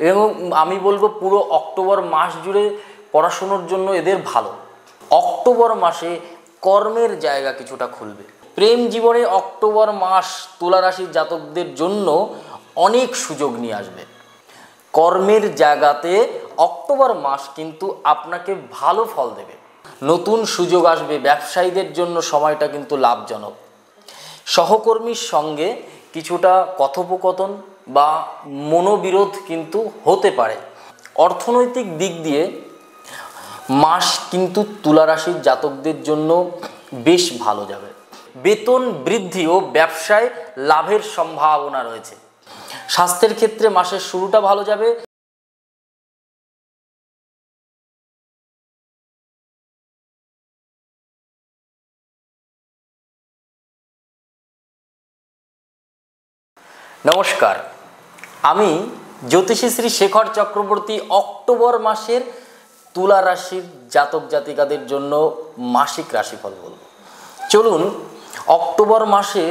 এবং আমি বলবো পুরো অক্টোবর মাস জুড়ে পড়াশুনোর জন্য এদের ভালো। অক্টোবর মাসে কর্মের জায়গা কিছুটা খুলবে। প্রেম জীবনে অক্টোবর মাস তুলা রাশির জাতকদের জন্য অনেক সুযোগ নিয়ে আসবে। কর্মের জায়গাতে অক্টোবর মাস কিন্তু আপনাকে ভালো ফল দেবে, নতুন সুযোগ আসবে। ব্যবসায়ীদের জন্য সময়টা কিন্তু লাভজনক। সহকর্মীর সঙ্গে কিছুটা কথোপকথন বা মনোবিরোধ কিন্তু হতে পারে। অর্থনৈতিক দিক দিয়ে মাস কিন্তু তুলা রাশির জাতকদের জন্য বেশ ভালো যাবে। বেতন বৃদ্ধি ও ব্যবসায় লাভের সম্ভাবনা রয়েছে। স্বাস্থ্যের ক্ষেত্রে মাসের শুরুটা ভালো যাবে। নমস্কার, আমি জ্যোতিষী শ্রী শেখর চক্রবর্তী অক্টোবর মাসের তুলা রাশির জাতক জাতিকাদের জন্য মাসিক রাশিফল বলবো। চলুন অক্টোবর মাসে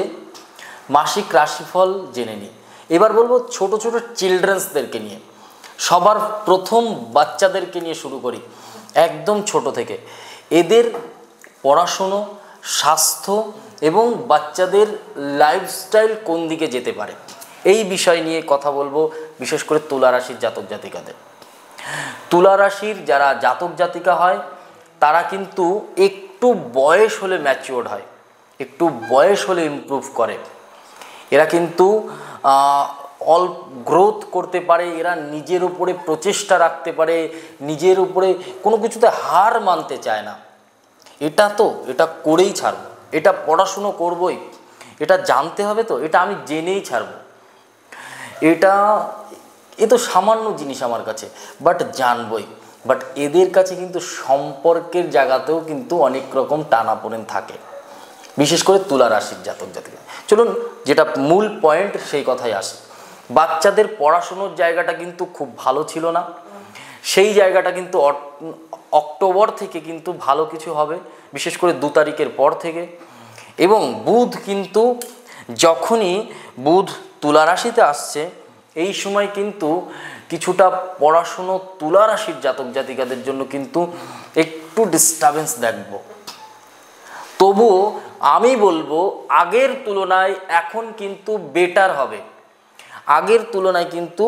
মাসিক রাশিফল জেনে নিই। এবার বলবো ছোট ছোট চিলড্রেন্সদেরকে নিয়ে। সবার প্রথম বাচ্চাদেরকে নিয়ে শুরু করি, একদম ছোট থেকে। এদের পড়াশুনো, স্বাস্থ্য এবং বাচ্চাদের লাইফস্টাইল কোন দিকে যেতে পারে এই বিষয় নিয়ে কথা বলবো, বিশেষ করে তুলা রাশির জাতক জাতিকাদের। তুলা রাশির যারা জাতক জাতিকা হয় তারা কিন্তু একটু বয়স হলে ম্যাচিওর্ড হয়, একটু বয়স হলে ইমপ্রুভ করে। এরা কিন্তু গ্রোথ করতে পারে, এরা নিজের উপরে প্রচেষ্টা রাখতে পারে, নিজের উপরে কোনো কিছুতে হার মানতে চায় না। এটা করেই ছাড়বো, এটা পড়াশুনো করবই, এটা জানতে হবে, তো এটা আমি জেনেই ছাড়বো, এ তো সামান্য জিনিস আমার কাছে, বাট জানবই। বাট এদের কাছে কিন্তু সম্পর্কের জায়গাতেও কিন্তু অনেক রকম টানাপোড়েন থাকে, বিশেষ করে তুলা রাশির জাতক জাতিকা। চলুন যেটা মূল পয়েন্ট সেই কথাই আসে। বাচ্চাদের পড়াশুনোর জায়গাটা কিন্তু খুব ভালো ছিল না, সেই জায়গাটা কিন্তু অক্টোবর থেকে কিন্তু ভালো কিছু হবে, বিশেষ করে 2 তারিখের পর থেকে। এবং বুধ কিন্তু যখনই বুধ তুলা রাশিতে আসছে এই সময় কিন্তু কিছুটা পড়াশুনো তুলা রাশির জাতক জাতিকাদের জন্য কিন্তু একটু ডিস্টারবেন্স দেখব। তবুও আমি বলবো আগের তুলনায় এখন কিন্তু বেটার হবে। আগের তুলনায় কিন্তু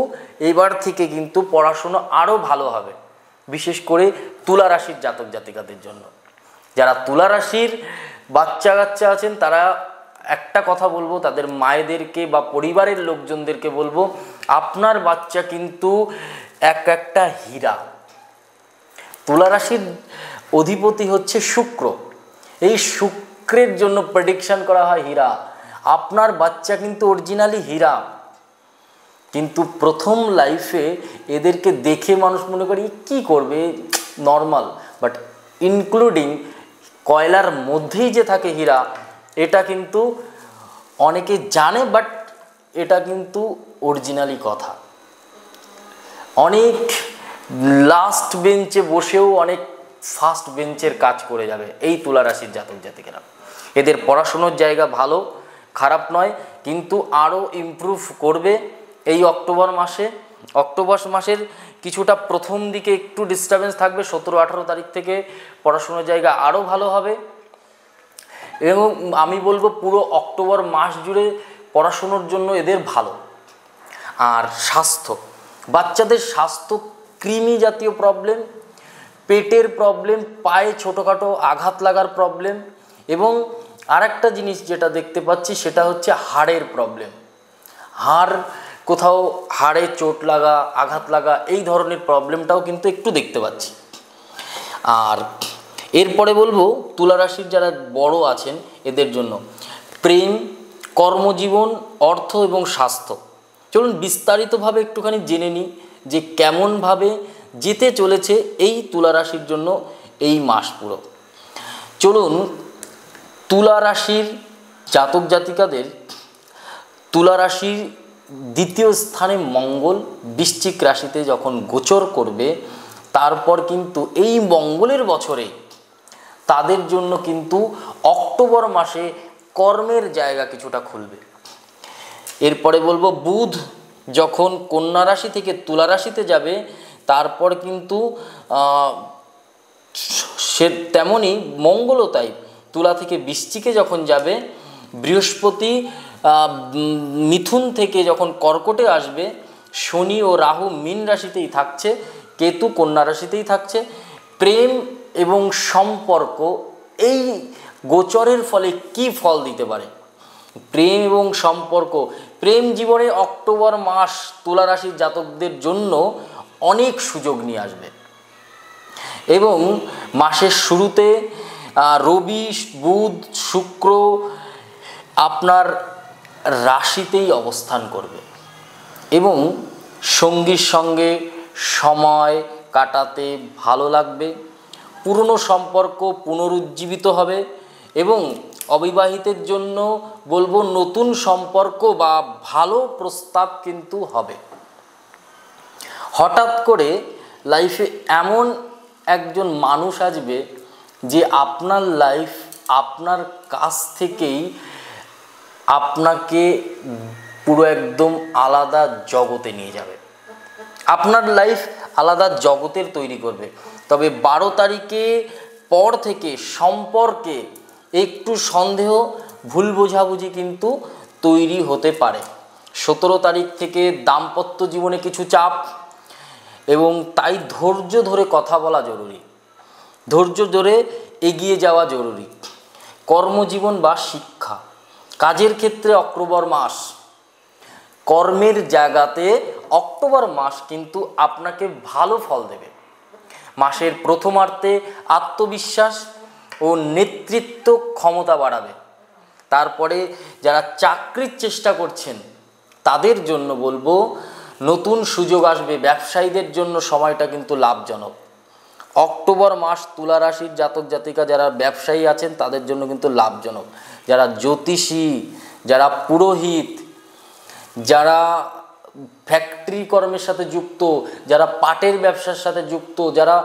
এবার থেকে কিন্তু পড়াশুনো আরও ভালো হবে, বিশেষ করে তুলা রাশির জাতক জাতিকাদের জন্য। যারা তুলা রাশির বাচ্চা কাচ্চা আছেন তারা একটা কথা বলবো, তাদের মায়েদেরকে বা পরিবারের লোকজনদেরকে বলবো, আপনার বাচ্চা কিন্তু একটা হীরা। তুলা রাশির অধিপতি হচ্ছে শুক্র, এই শুক্রের জন্য প্রেডিকশন করা হয় হীরা। আপনার বাচ্চা কিন্তু অরিজিনালি হীরা, কিন্তু প্রথম লাইফে এদেরকে দেখে মানুষ মনে করে কি করবে, নর্মাল। বাট ইনক্লুডিং কয়লার মধ্যেই যে থাকে হীরা, এটা কিন্তু অনেকে জানে, বাট এটা কিন্তু অরিজিনালি কথা। অনেক লাস্ট বেঞ্চে বসেও অনেক ফার্স্ট বেঞ্চের কাজ করে যাবে এই তুলা রাশির জাতক জাতিকেরা। এদের পড়াশুনোর জায়গা ভালো, খারাপ নয়, কিন্তু আরও ইমপ্রুভ করবে এই অক্টোবর মাসে। অক্টোবর মাসের কিছুটা প্রথম দিকে একটু ডিস্টারবেন্স থাকবে, 17-18 তারিখ থেকে পড়াশুনোর জায়গা আরও ভালো হবে। এবং আমি বলবো পুরো অক্টোবর মাস জুড়ে পড়াশুনোর জন্য এদের ভালো। আর স্বাস্থ্য, বাচ্চাদের স্বাস্থ্য, কৃমি জাতীয় প্রবলেম, পেটের প্রবলেম, পায়ে ছোটোখাটো আঘাত লাগার প্রবলেম, এবং আরেকটা জিনিস যেটা দেখতে পাচ্ছি সেটা হচ্ছে হাড়ের প্রবলেম। কোথাও হাড়ে চোট লাগা, আঘাত লাগা, এই ধরনের প্রবলেমটাও কিন্তু একটু দেখতে পাচ্ছি। আর এরপরে বলবো তুলা রাশির যারা বড় আছেন এদের জন্য প্রেম, কর্মজীবন, অর্থ এবং স্বাস্থ্য। চলুন বিস্তারিতভাবে একটুখানি জেনে নিই যে কেমনভাবে যেতে চলেছে এই তুলা রাশির জন্য এই মাস পুরো। চলুন তুলা রাশির জাতক জাতিকাদের, তুলা রাশির দ্বিতীয় স্থানে মঙ্গল বৃশ্চিক রাশিতে যখন গোচর করবে, তারপর কিন্তু এই মঙ্গলের বছরে তাদের জন্য কিন্তু অক্টোবর মাসে কর্মের জায়গা কিছুটা খুলবে। এরপরে বলবো বুধ যখন কন্যা রাশি থেকে তুলা রাশিতে যাবে তারপর কিন্তু সে তেমনই মঙ্গলও তাই তুলা থেকে বৃশ্চিকে যখন যাবে, বৃহস্পতি মিথুন থেকে যখন কর্কটে আসবে, শনি ও রাহু মীন রাশিতেই থাকছে, কেতু কন্যা রাশিতেই থাকছে। প্রেম এবং সম্পর্ক এই গোচরের ফলে কি ফল দিতে পারে? প্রেম এবং সম্পর্ক, প্রেম জীবনে অক্টোবর মাস তুলা রাশির জাতকদের জন্য অনেক সুযোগ নিয়ে আসবে এবং মাসের শুরুতে রবি বুধ শুক্র আপনার রাশিতেই অবস্থান করবে এবং সঙ্গীর সঙ্গে সময় কাটাতে ভালো লাগবে, পুরনো সম্পর্ক পুনরুজ্জীবিত হবে এবং অবিবাহিতের জন্য বলবো নতুন সম্পর্ক বা ভালো প্রস্তাব কিন্তু হবে। হঠাৎ করে লাইফে এমন একজন মানুষ আসবে যে আপনার লাইফ আপনার কাছ থেকেই আপনাকে পুরো একদম আলাদা জগতে নিয়ে যাবে, আপনার লাইফ আলাদা জগতের তৈরি করবে। তবে 12 তারিখে পর থেকে সম্পর্কে একটু সন্দেহ ভুল বোঝাবুঝি কিন্তু তৈরি হতে পারে। 17 তারিখ থেকে দাম্পত্য জীবনে কিছু চাপ এবং তাই ধৈর্য ধরে কথা বলা জরুরি, ধৈর্য ধরে এগিয়ে যাওয়া জরুরি। কর্মজীবন বা শিক্ষা কাজের ক্ষেত্রে অক্টোবর মাস, কর্মের জায়গাতে অক্টোবর মাস কিন্তু আপনাকে ভালো ফল দেবে। মাসের প্রথমার্ধে আত্মবিশ্বাস ও নেতৃত্ব ক্ষমতা বাড়াবে। তারপরে যারা চাকরির চেষ্টা করছেন তাদের জন্য বলবো নতুন সুযোগ আসবে, ব্যবসায়ীদের জন্য সময়টা কিন্তু লাভজনক। অক্টোবর মাস তুলা রাশির জাতক জাতিকা যারা ব্যবসায়ী আছেন তাদের জন্য কিন্তু লাভজনক। যারা জ্যোতিষী, যারা পুরোহিত, যারা ফ্যাক্টরি কর্মের সাথে যুক্ত, যারা পাটের ব্যবসার সাথে যুক্ত, যারা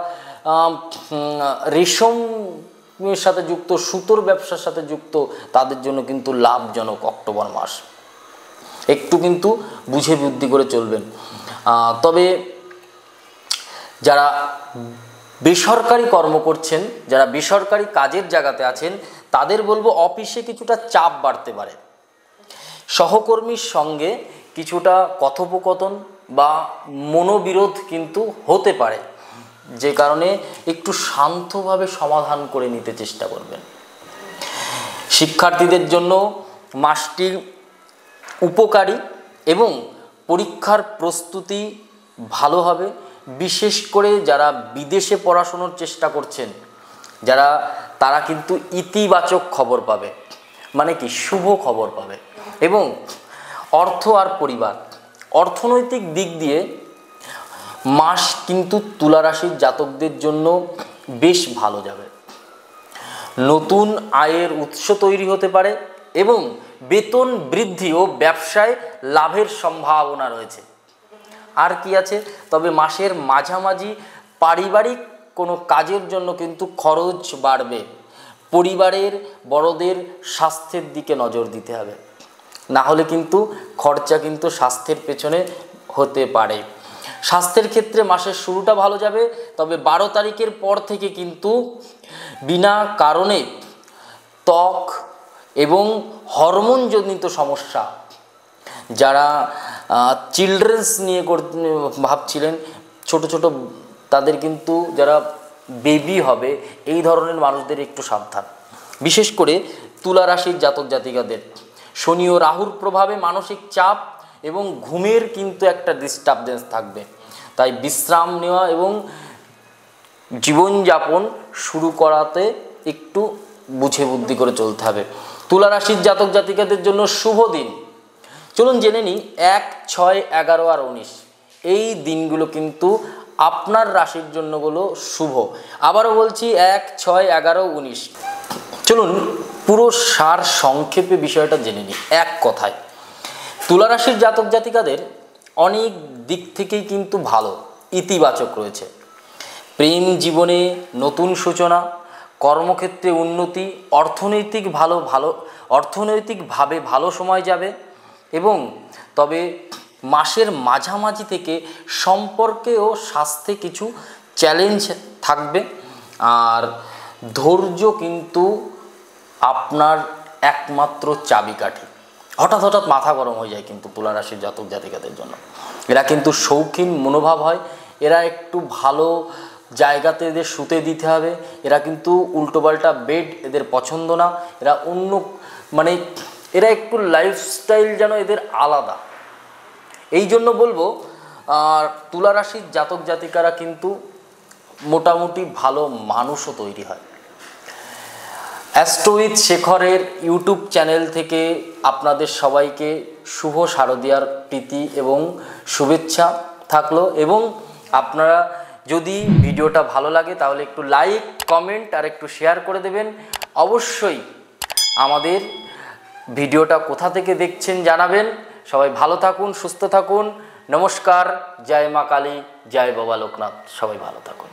রেশমের সাথে যুক্ত, সুতোর ব্যবসার সাথে যুক্ত, তাদের জন্য কিন্তু লাভজনক অক্টোবর মাস। একটু কিন্তু বুঝে বুদ্ধি করে চলবেন। তবে যারা বেসরকারি কর্ম করছেন, যারা বেসরকারি কাজের জায়গাতে আছেন তাদের বলবো অফিসে কিছুটা চাপ বাড়তে পারে, সহকর্মীর সঙ্গে কিছুটা কথোপকথন বা মনোবিরোধ কিন্তু হতে পারে, যে কারণে একটু শান্তভাবে সমাধান করে নিতে চেষ্টা করবেন। শিক্ষার্থীদের জন্য মাসটি উপকারী এবং পরীক্ষার প্রস্তুতি ভালো হবে। বিশেষ করে যারা বিদেশে পড়াশোনার চেষ্টা করছেন তারা কিন্তু ইতিবাচক খবর পাবে, মানে কি শুভ খবর পাবে। এবং অর্থ আর পরিবার, অর্থনৈতিক দিক দিয়ে মাস কিন্তু তুলা রাশির জাতকদের জন্য বেশ ভালো যাবে। নতুন আয়ের উৎস তৈরি হতে পারে এবং বেতন বৃদ্ধি ও ব্যবসায় লাভের সম্ভাবনা রয়েছে। আর কি আছে? তবে মাসের মাঝামাঝি পারিবারিক কোনো কাজের জন্য কিন্তু খরচ বাড়বে। পরিবারের বড়দের স্বাস্থ্যের দিকে নজর দিতে হবে, না হলে কিন্তু খরচা কিন্তু স্বাস্থ্যের পেছনে হতে পারে। স্বাস্থ্যের ক্ষেত্রে মাসের শুরুটা ভালো যাবে, তবে 12 তারিখের পর থেকে কিন্তু বিনা কারণে ত্বক এবং হরমোনজনিত সমস্যা, যারা চিলড্রেন্স নিয়ে ভাবছিলেন ছোট ছোট, তাদের কিন্তু যারা বেবি হবে এই ধরনের মানুষদের একটু সাবধান। বিশেষ করে তুলা রাশির জাতক জাতিকাদের শনি ও রাহুর প্রভাবে মানসিক চাপ এবং ঘুমের কিন্তু একটা ডিস্টারবেন্স থাকবে, তাই বিশ্রাম নেওয়া এবং জীবনযাপন শুরু করাতে একটু বুঝে বুদ্ধি করে চলতে হবে। তুলা রাশির জাতক জাতিকাদের জন্য শুভ দিন, চলুন জেনে নিই 1, 6, 11 আর 19 এই দিনগুলো কিন্তু আপনার রাশির জন্য হলো শুভ। আবারও বলছি 1, 6, 11, 19। চলুন পুরো সার সংক্ষেপে বিষয়টা জেনে নিই। এক কথায় তুলা রাশির জাতক জাতিকাদের অনেক দিক থেকেই কিন্তু ভালো, ইতিবাচক রয়েছে। প্রেম জীবনে নতুন সূচনা, কর্মক্ষেত্রে উন্নতি, অর্থনৈতিকভাবে ভালো সময় যাবে এবং তবে মাসের মাঝামাঝি থেকে সম্পর্কে ও স্বাস্থ্যে কিছু চ্যালেঞ্জ থাকবে। আর ধৈর্য কিন্তু আপনার একমাত্র চাবিকাঠি। হঠাৎ হঠাৎ মাথা গরম হয়ে যায় কিন্তু তুলা রাশির জাতক জাতিকাদের জন্য। এরা কিন্তু শৌখিন মনোভাব হয়, এরা একটু ভালো জায়গাতে এদের শুতে দিতে হবে, এরা কিন্তু উল্টোপাল্টা বেড এদের পছন্দ না, এরা অন্য মানে এরা একটু লাইফস্টাইল যেন এদের আলাদা। এই জন্য বলবো তুলা রাশির জাতক জাতিকারা কিন্তু মোটামুটি ভালো মানুষও তৈরি হয়। অ্যাস্ট্রো উইথ শেখরের ইউটিউব চ্যানেল থেকে আপনাদের সবাইকে শুভ শারদীয়ার প্রীতি এবং শুভেচ্ছা থাকলো। এবং আপনারা যদি ভিডিওটা ভালো লাগে তাহলে একটু লাইক, কমেন্ট আর একটু শেয়ার করে দেবেন। অবশ্যই আমাদের ভিডিওটা কোথা থেকে দেখছেন জানাবেন। সবাই ভালো থাকুন, সুস্থ থাকুন। নমস্কার, জয় মা কালী, জয় বাবা লোকনাথ। সবাই ভালো থাকুন।